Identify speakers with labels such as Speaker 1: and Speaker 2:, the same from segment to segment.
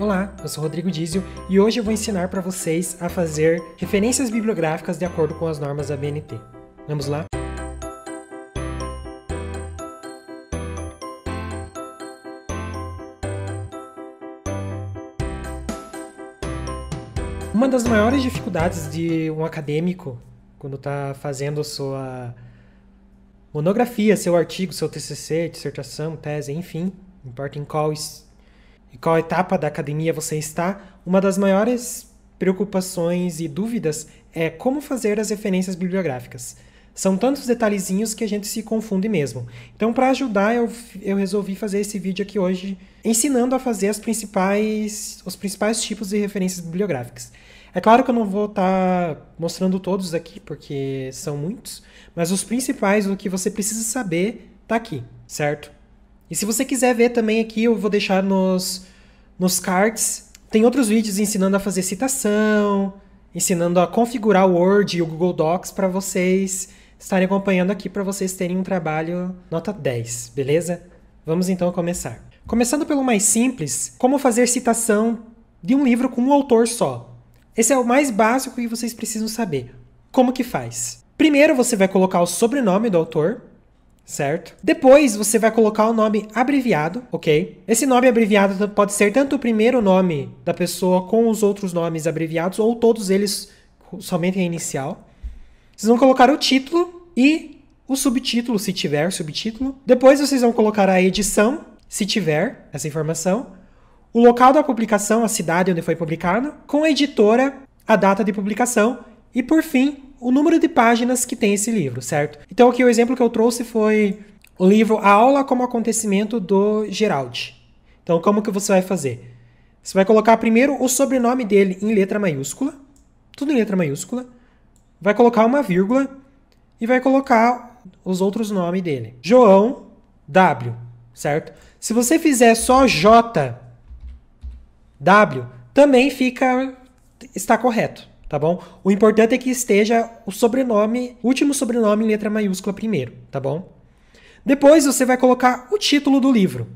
Speaker 1: Olá, eu sou Rodrigo Dizio e hoje eu vou ensinar para vocês a fazer referências bibliográficas de acordo com as normas da BNT. Vamos lá? Uma das maiores dificuldades de um acadêmico quando está fazendo sua monografia, seu artigo, seu TCC, dissertação, tese, enfim, não importa em qual etapa da academia você está, uma das maiores preocupações e dúvidas é como fazer as referências bibliográficas. São tantos detalhezinhos que a gente se confunde mesmo. Então, para ajudar, eu resolvi fazer esse vídeo aqui hoje, ensinando a fazer os principais tipos de referências bibliográficas. É claro que eu não vou estar mostrando todos aqui, porque são muitos, mas os principais, o que você precisa saber, está aqui, certo? E se você quiser ver também aqui, eu vou deixar nos cards. Tem outros vídeos ensinando a fazer citação, ensinando a configurar o Word e o Google Docs para vocês estarem acompanhando aqui, para vocês terem um trabalho nota 10, beleza? Vamos então começar. Começando pelo mais simples, como fazer citação de um livro com um autor só. Esse é o mais básico que vocês precisam saber. Como que faz? Primeiro você vai colocar o sobrenome do autor, certo? Depois você vai colocar o nome abreviado, ok? Esse nome abreviado pode ser tanto o primeiro nome da pessoa com os outros nomes abreviados ou todos eles somente em inicial. Vocês vão colocar o título e o subtítulo, se tiver subtítulo. Depois vocês vão colocar a edição, se tiver essa informação. O local da publicação, a cidade onde foi publicado. Com a editora, a data de publicação. E por fim, o número de páginas que tem esse livro, certo? Então aqui o exemplo que eu trouxe foi o livro A Aula como Acontecimento do Geraldi. Então como que você vai fazer? Você vai colocar primeiro o sobrenome dele em letra maiúscula, tudo em letra maiúscula, vai colocar uma vírgula e vai colocar os outros nomes dele. João W, certo? Se você fizer só J W, também está correto. Tá bom? O importante é que esteja o sobrenome, o último sobrenome em letra maiúscula primeiro, tá bom? Depois você vai colocar o título do livro.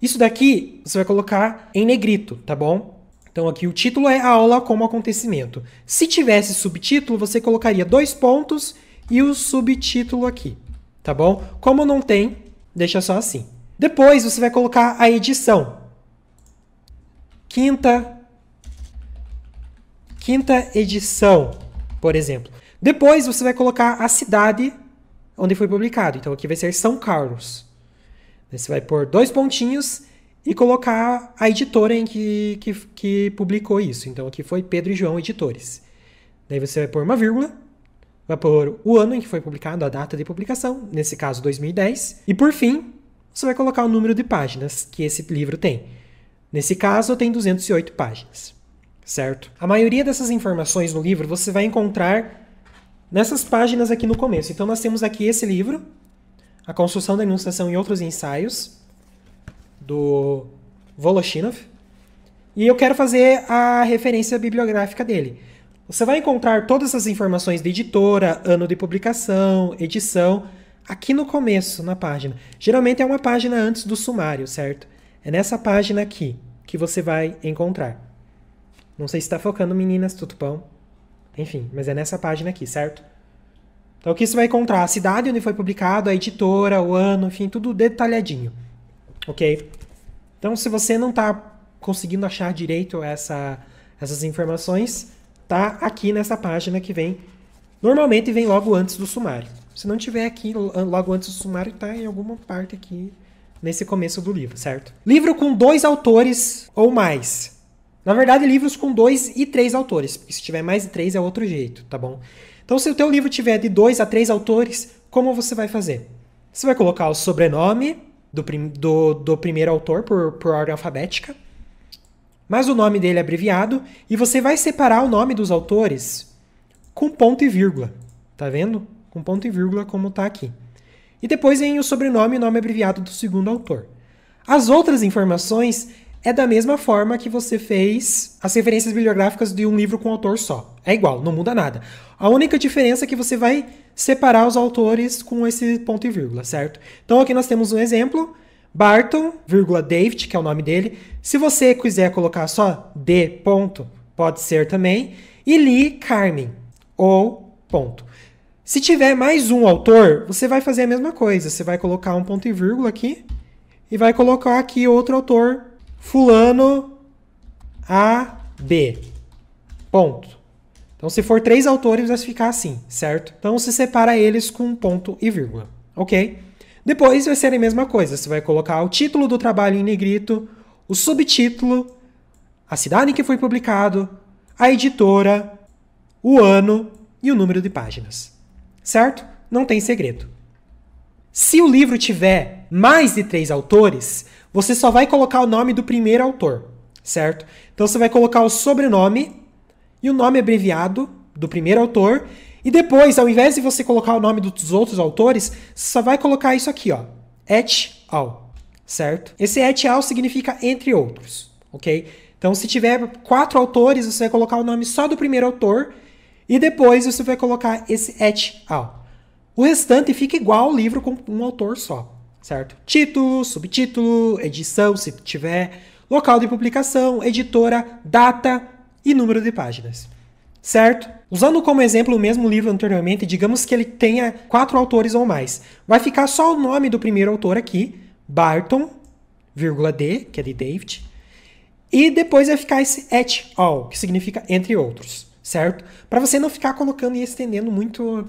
Speaker 1: Isso daqui você vai colocar em negrito, tá bom? Então aqui o título é A Aula como Acontecimento. Se tivesse subtítulo, você colocaria 2 pontos e o subtítulo aqui, tá bom? Como não tem, deixa só assim. Depois você vai colocar a edição. Quinta edição, por exemplo. Depois você vai colocar a cidade onde foi publicado. Então aqui vai ser São Carlos. Você vai pôr 2 pontinhos e colocar a editora em que publicou isso. Então aqui foi Pedro e João Editores. Daí você vai pôr uma vírgula, vai pôr o ano em que foi publicado, a data de publicação, nesse caso 2010. E por fim, você vai colocar o número de páginas que esse livro tem. Nesse caso tem 208 páginas. Certo? A maioria dessas informações no livro você vai encontrar nessas páginas aqui no começo. Então nós temos aqui esse livro, A Construção da Enunciação e Outros Ensaios, do Voloshinov, e eu quero fazer a referência bibliográfica dele. Você vai encontrar todas as informações de editora, ano de publicação, edição, aqui no começo, na página. Geralmente é uma página antes do sumário, certo? É nessa página aqui que você vai encontrar. Não sei se está focando, meninas, tudo bom? Enfim, mas é nessa página aqui, certo? Então aqui você vai encontrar a cidade onde foi publicado, a editora, o ano, enfim, tudo detalhadinho. Ok? Então se você não está conseguindo achar direito essas informações, tá aqui nessa página que vem. Normalmente vem logo antes do sumário. Se não tiver aqui logo antes do sumário, está em alguma parte aqui nesse começo do livro, certo? Livro com 2 autores ou mais. Na verdade, livros com 2 e 3 autores, porque se tiver mais de 3 é outro jeito, tá bom? Então, se o teu livro tiver de 2 a 3 autores, como você vai fazer? Você vai colocar o sobrenome do primeiro autor por ordem alfabética, mas o nome dele é abreviado, e você vai separar o nome dos autores com ponto e vírgula, tá vendo? Com ponto e vírgula como tá aqui. E depois vem o sobrenome e nome abreviado do segundo autor. As outras informações é da mesma forma que você fez as referências bibliográficas de um livro com autor só. É igual, não muda nada. A única diferença é que você vai separar os autores com esse ponto e vírgula, certo? Então aqui nós temos um exemplo, Barton, David, que é o nome dele. Se você quiser colocar só D, ponto, pode ser também. E Lee Carmen, ou ponto. Se tiver mais um autor, você vai fazer a mesma coisa. Você vai colocar um ponto e vírgula aqui. E vai colocar aqui outro autor, fulano A.B. Ponto. Então, se for 3 autores, vai ficar assim, certo? Então, você separa eles com um ponto e vírgula, ok? Depois vai ser a mesma coisa. Você vai colocar o título do trabalho em negrito, o subtítulo, a cidade em que foi publicado, a editora, o ano e o número de páginas. Certo? Não tem segredo. Se o livro tiver mais de 3 autores, você só vai colocar o nome do primeiro autor. Certo? Então você vai colocar o sobrenome e o nome abreviado do primeiro autor. E depois, ao invés de você colocar o nome dos outros autores, você só vai colocar isso aqui, ó. Et al. Certo? Esse et al significa entre outros. Ok? Então, se tiver 4 autores, você vai colocar o nome só do primeiro autor. E depois você vai colocar esse et al. O restante fica igual ao livro com um autor só. Certo? Título, subtítulo, edição, se tiver, local de publicação, editora, data e número de páginas. Certo? Usando como exemplo o mesmo livro anteriormente, digamos que ele tenha 4 autores ou mais. Vai ficar só o nome do primeiro autor aqui, Barton, D, que é de David. E depois vai ficar esse et al, que significa entre outros. Certo? Para você não ficar colocando e estendendo muito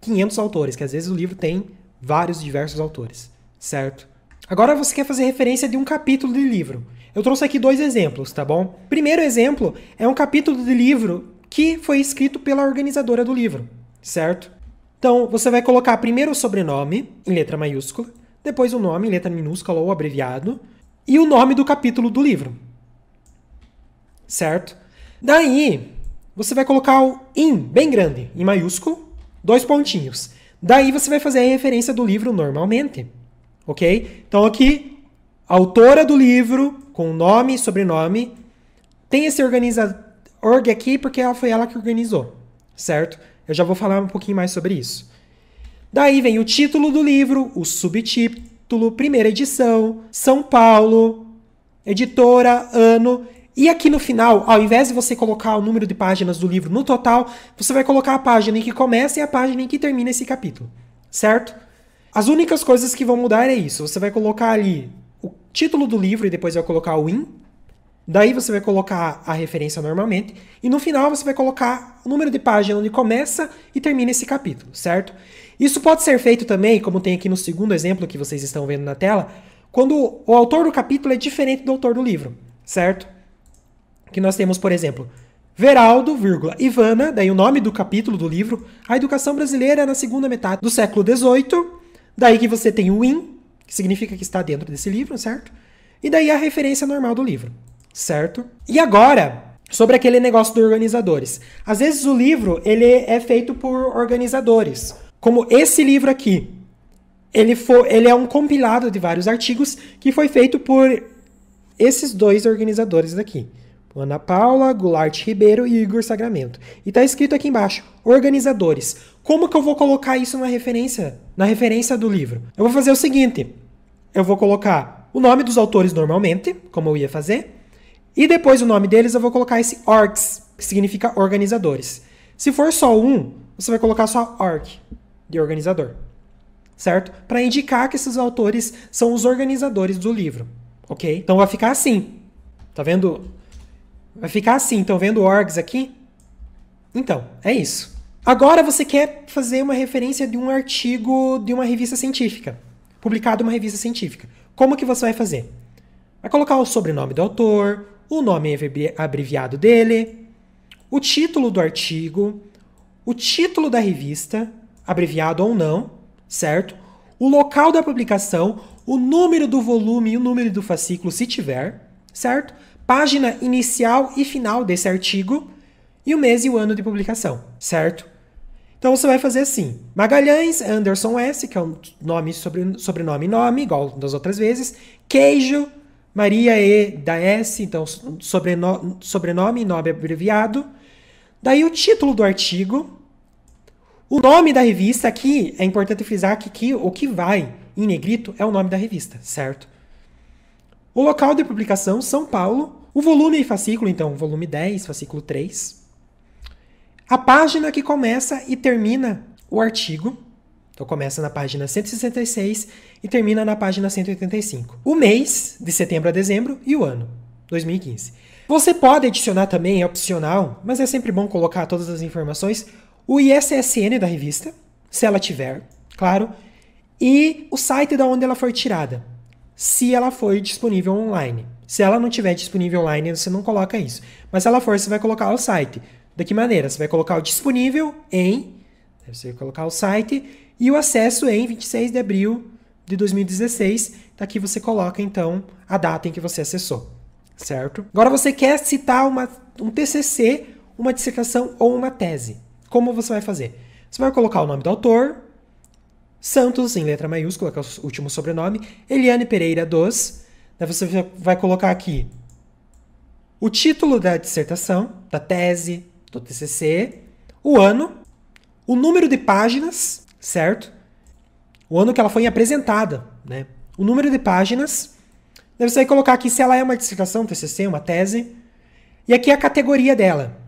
Speaker 1: 500 autores, que às vezes o livro tem vários diversos autores. Certo? Agora você quer fazer referência de um capítulo de livro. Eu trouxe aqui 2 exemplos, tá bom? Primeiro exemplo é um capítulo de livro que foi escrito pela organizadora do livro, certo? Então, você vai colocar primeiro o sobrenome, em letra maiúscula, depois o nome, em letra minúscula ou abreviado, e o nome do capítulo do livro, certo? Daí, você vai colocar o in, bem grande, em maiúsculo, 2 pontinhos. Daí, você vai fazer a referência do livro normalmente, ok? Então, aqui, a autora do livro, com nome e sobrenome, tem esse org aqui porque foi ela que organizou, certo? Eu já vou falar um pouquinho mais sobre isso. Daí vem o título do livro, o subtítulo, primeira edição, São Paulo, editora, ano. E aqui no final, ao invés de você colocar o número de páginas do livro no total, você vai colocar a página em que começa e a página em que termina esse capítulo, certo? As únicas coisas que vão mudar é isso. Você vai colocar ali o título do livro e depois vai colocar o in. Daí você vai colocar a referência normalmente. E no final você vai colocar o número de página onde começa e termina esse capítulo, certo? Isso pode ser feito também, como tem aqui no segundo exemplo que vocês estão vendo na tela, quando o autor do capítulo é diferente do autor do livro, certo? Que nós temos, por exemplo, Veraldo, Ivana, daí o nome do capítulo do livro, A Educação Brasileira na Segunda Metade do Século XVIII. Daí que você tem o in, que significa que está dentro desse livro, certo? E daí a referência normal do livro. Certo? E agora, sobre aquele negócio dos organizadores. Às vezes o livro ele é feito por organizadores. Como esse livro aqui. Ele é um compilado de vários artigos que foi feito por esses 2 organizadores daqui. Ana Paula, Goulart Ribeiro e Igor Sagramento. E está escrito aqui embaixo, organizadores. Como que eu vou colocar isso na referência do livro? Eu vou fazer o seguinte. Eu vou colocar o nome dos autores normalmente, como eu ia fazer. E depois o nome deles eu vou colocar esse orgs, que significa organizadores. Se for só um, você vai colocar só org, de organizador. Certo? Para indicar que esses autores são os organizadores do livro. Ok? Então vai ficar assim. Tá vendo? Vai ficar assim. Estão vendo orgs aqui? Então, é isso. Agora você quer fazer uma referência de um artigo de uma revista científica. Publicado em uma revista científica. Como que você vai fazer? Vai colocar o sobrenome do autor, o nome abreviado dele, o título do artigo, o título da revista, abreviado ou não, certo? O local da publicação, o número do volume e o número do fascículo, se tiver, certo? Página inicial e final desse artigo e o mês e o ano de publicação, certo? Então você vai fazer assim, Magalhães, Anderson S., que é um nome, sobrenome e nome, igual das outras vezes, Queijo, Maria E da S, então sobrenome e nome abreviado. Daí o título do artigo. O nome da revista aqui, é importante frisar que aqui, o que vai em negrito, é o nome da revista, certo? O local de publicação, São Paulo. O volume e fascículo, então, volume 10, fascículo 3. A página que começa e termina o artigo. Então, começa na página 166 e termina na página 185. O mês, de setembro a dezembro, e o ano, 2015. Você pode adicionar também, é opcional, mas é sempre bom colocar todas as informações, o ISSN da revista, se ela tiver, claro, e o site da onde ela foi tirada, se ela for disponível online. Se ela não estiver disponível online, você não coloca isso. Mas se ela for, você vai colocar o site. De que maneira? Você vai colocar o disponível em, você vai colocar o site e o acesso em 26 de abril de 2016. Daqui você coloca, então, a data em que você acessou. Certo? Agora você quer citar um TCC, uma dissertação ou uma tese. Como você vai fazer? Você vai colocar o nome do autor, Santos, em letra maiúscula, que é o último sobrenome, Eliane Pereira dos. Daí você vai colocar aqui o título da dissertação, da tese, do TCC, o ano, o número de páginas, certo? O ano que ela foi apresentada, né? O número de páginas. Daí você vai colocar aqui se ela é uma dissertação, TCC, uma tese. E aqui a categoria dela,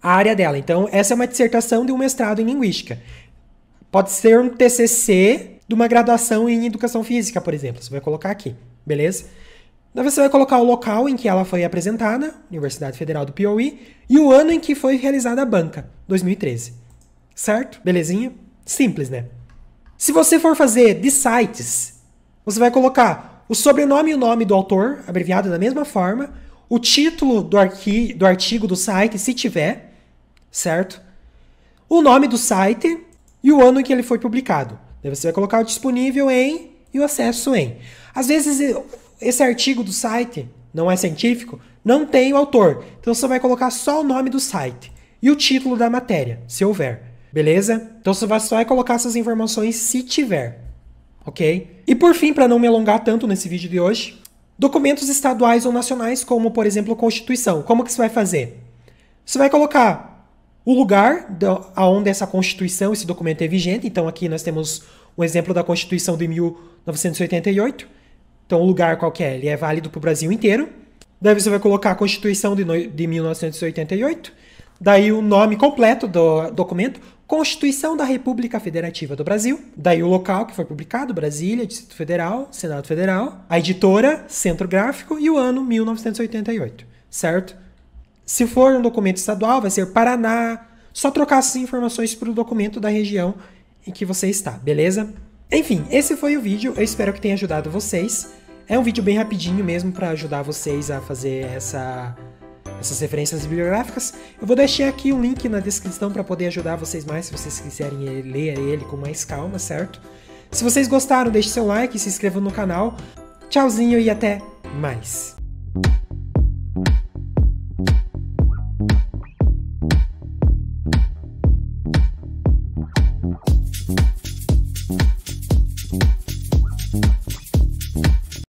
Speaker 1: a área dela. Então, essa é uma dissertação de um mestrado em linguística. Pode ser um TCC de uma graduação em educação física, por exemplo. Você vai colocar aqui, beleza? Daí você vai colocar o local em que ela foi apresentada, Universidade Federal do Piauí, e o ano em que foi realizada a banca, 2013. Certo? Belezinha? Simples, né? Se você for fazer de sites, você vai colocar o sobrenome e o nome do autor, abreviado da mesma forma, o título do artigo do site, se tiver, certo? O nome do site e o ano em que ele foi publicado. Daí você vai colocar o disponível em e o acesso em. Às vezes, esse artigo do site não é científico, não tem o autor. Então você vai colocar só o nome do site e o título da matéria, se houver. Beleza? Então você só vai colocar essas informações se tiver. Ok? E por fim, para não me alongar tanto nesse vídeo de hoje, documentos estaduais ou nacionais, como por exemplo a Constituição. Como que você vai fazer? Você vai colocar o lugar onde essa Constituição, esse documento é vigente. Então aqui nós temos um exemplo da Constituição de 1988. Então o lugar qualquer, ele é válido para o Brasil inteiro. Daí você vai colocar a Constituição de 1988. Daí o nome completo do documento, Constituição da República Federativa do Brasil. Daí o local que foi publicado, Brasília, Distrito Federal, Senado Federal. A editora, Centro Gráfico e o ano 1988, certo? Se for um documento estadual, vai ser Paraná. Só trocar essas informações para o documento da região em que você está, beleza? Enfim, esse foi o vídeo. Eu espero que tenha ajudado vocês. É um vídeo bem rapidinho mesmo para ajudar vocês a fazer essas referências bibliográficas. Eu vou deixar aqui um link na descrição para poder ajudar vocês mais, se vocês quiserem ler ele com mais calma, certo? Se vocês gostaram, deixe seu like, se inscrevam no canal. Tchauzinho e até mais!